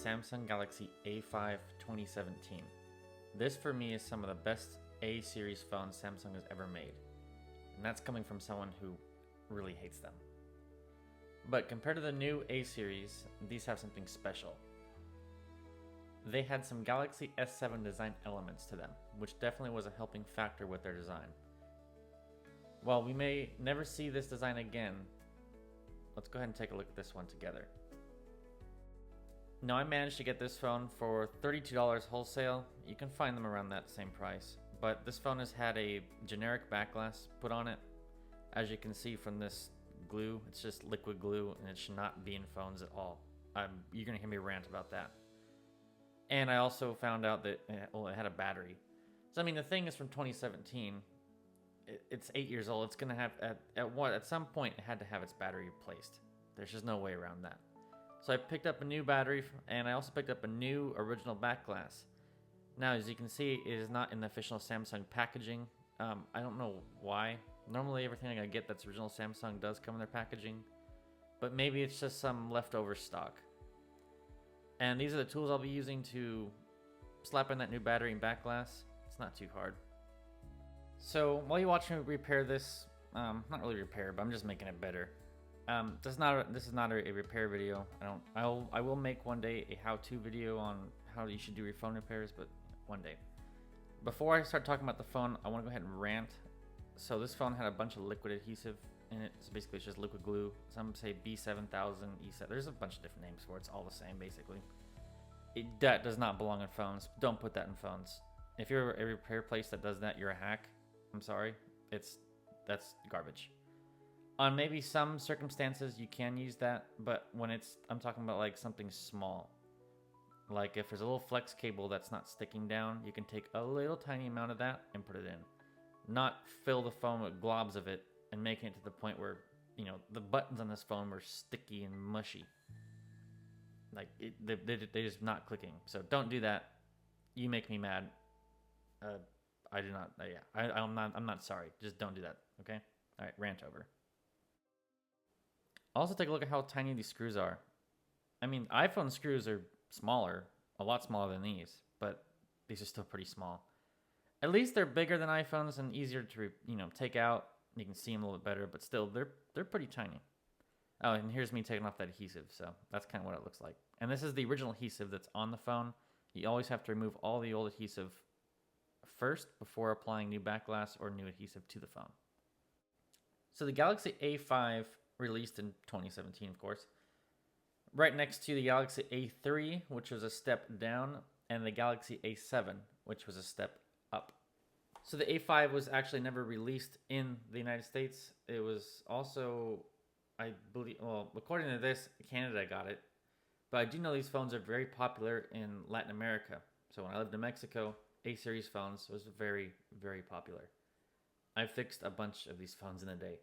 Samsung Galaxy A5 2017. This for me is some of the best A series phones Samsung has ever made. And that's coming from someone who really hates them. But compared to the new A series, these have something special. They had some Galaxy S7 design elements to them, which definitely was a helping factor with their design. While we may never see this design again, let's go ahead and take a look at this one together. Now I managed to get this phone for $32 wholesale. You can find them around that same price. But this phone has had a generic back glass put on it. As you can see from this glue, it's just liquid glue and it should not be in phones at all. You're going to hear me rant about that. And I also found out that it had a battery. So I mean, the thing is from 2017. It's 8 years old. It's going to have, at some point, it had to have its battery replaced. There's just no way around that. So I picked up a new battery, and I also picked up a new original back glass. Now, as you can see, it is not in the official Samsung packaging. I don't know why. Normally, everything I get that's original Samsung does come in their packaging. But maybe it's just some leftover stock. And these are the tools I'll be using to slap in that new battery and back glass. It's not too hard. So while you watch me repair this, not really repair, but I'm just making it better. This is not a repair video. I will make one day a how-to video on how you should do your phone repairs, but one day. Before I start talking about the phone, I want to go ahead and rant. So this phone had a bunch of liquid adhesive in it. So basically it's just liquid glue. Some say B7000, E7. There's a bunch of different names for it. It's all the same basically. That does not belong in phones. Don't put that in phones. If you're a repair place that does that, you're a hack. I'm sorry. That's garbage. On maybe some circumstances you can use that, but when I'm talking about like something small. Like if there's a little flex cable that's not sticking down, you can take a little tiny amount of that and put it in. Not fill the phone with globs of it and making it to the point where, the buttons on this phone were sticky and mushy. Like they're just not clicking. So don't do that. You make me mad. I do not. I'm not sorry. Just don't do that. Okay. All right. Rant over. Also, take a look at how tiny these screws are. I mean, iPhone screws are smaller, a lot smaller than these, but these are still pretty small. At least they're bigger than iPhones and easier to take out. You can see them a little bit better, but still they're pretty tiny. Oh, and here's me taking off that adhesive. So that's kind of what it looks like. And this is the original adhesive that's on the phone. You always have to remove all the old adhesive first before applying new back glass or new adhesive to the phone. So the Galaxy A5 released in 2017, of course, right next to the Galaxy A3, which was a step down, and the Galaxy A7, which was a step up. So the A5 was actually never released in the United States. It was also, I believe, well, according to this, Canada got it. But I do know these phones are very popular in Latin America. So when I lived in Mexico, A-series phones was very, very popular. I fixed a bunch of these phones in a day.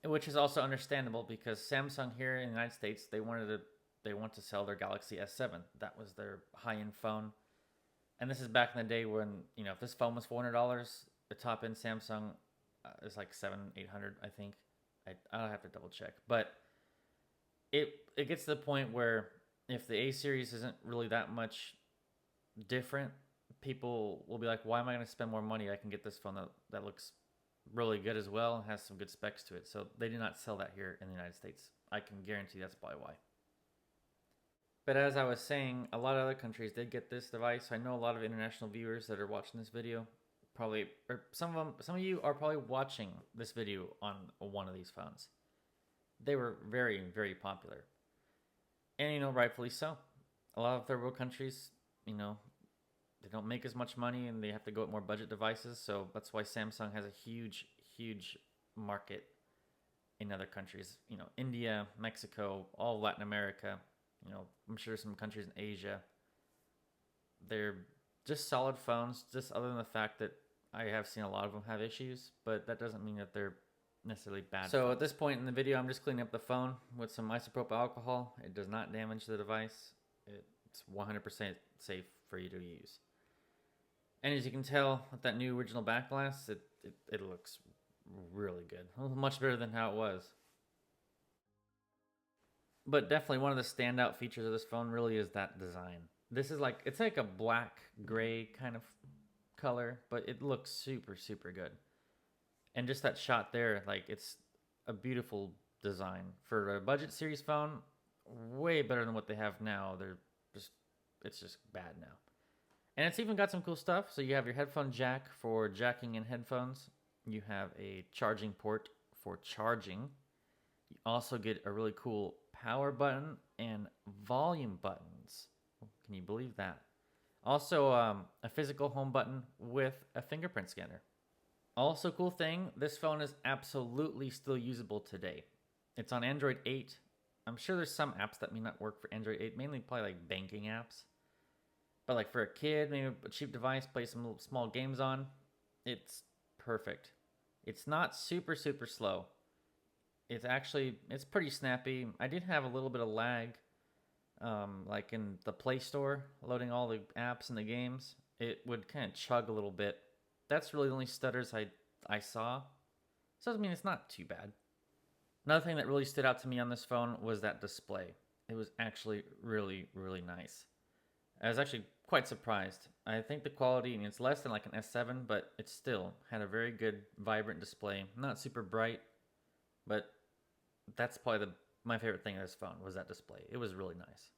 Which is also understandable because Samsung here in the United States, they want to sell their Galaxy S7. That was their high-end phone. And this is back in the day when, if this phone was $400, the top-end Samsung is like $700-800, I think. I'll have to double check. But it gets to the point where if the A series isn't really that much different, people will be like, why am I going to spend more money? I can get this phone that looks really good as well and has some good specs to it. So they do not sell that here in the United States. I can guarantee that's probably why. But as I was saying, a lot of other countries did get this device. I know a lot of international viewers that are watching this video probably, or some of you are probably watching this video on one of these phones. They were very, very popular. And, rightfully so. A lot of third world countries, they don't make as much money and they have to go with more budget devices. So that's why Samsung has a huge, huge market in other countries. India, Mexico, all Latin America. I'm sure some countries in Asia. They're just solid phones, just other than the fact that I have seen a lot of them have issues, but that doesn't mean that they're necessarily bad. So at this point in the video, I'm just cleaning up the phone with some isopropyl alcohol. It does not damage the device. It's 100% safe for you to use. And as you can tell, with that new original back glass, it looks really good. Much better than how it was. But definitely one of the standout features of this phone really is that design. This is like, it's like a black gray kind of color, but it looks super, super good. And just that shot there, like it's a beautiful design for a budget series phone. Way better than what they have now. They're just, it's just bad now. And it's even got some cool stuff. So you have your headphone jack for jacking in headphones. You have a charging port for charging. You also get a really cool power button and volume buttons. Can you believe that? Also, a physical home button with a fingerprint scanner. Also, cool thing, this phone is absolutely still usable today. It's on Android 8. I'm sure there's some apps that may not work for Android 8, mainly probably like banking apps. But like for a kid, maybe a cheap device, play some little small games on, it's perfect. It's not super, super slow. It's pretty snappy. I did have a little bit of lag, like in the Play Store, loading all the apps and the games. It would kind of chug a little bit. That's really the only stutters I saw. So I mean, it's not too bad. Another thing that really stood out to me on this phone was that display. It was actually really, really nice. I was actually quite surprised. I think the quality, and it's less than like an S7, but it still had a very good, vibrant display. Not super bright, but that's probably my favorite thing of this phone was that display. It was really nice.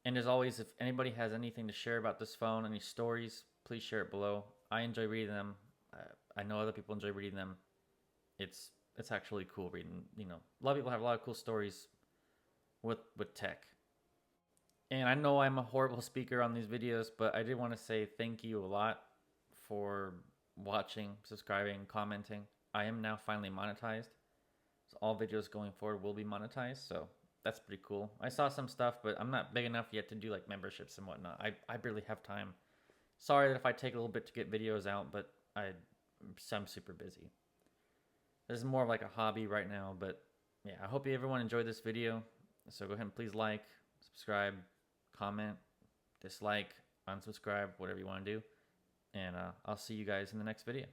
And as always, if anybody has anything to share about this phone, any stories, please share it below. I enjoy reading them. I know other people enjoy reading them. It's actually cool reading. You know, a lot of people have a lot of cool stories with tech. And I know I'm a horrible speaker on these videos, but I did want to say thank you a lot for watching, subscribing, commenting. I am now finally monetized. So all videos going forward will be monetized. So that's pretty cool. I saw some stuff, but I'm not big enough yet to do like memberships and whatnot. I barely have time. Sorry that if I take a little bit to get videos out, but I'm super busy. This is more of like a hobby right now, but yeah, I hope everyone enjoyed this video. So go ahead and please like, subscribe, comment, dislike, unsubscribe, whatever you want to do. And I'll see you guys in the next video.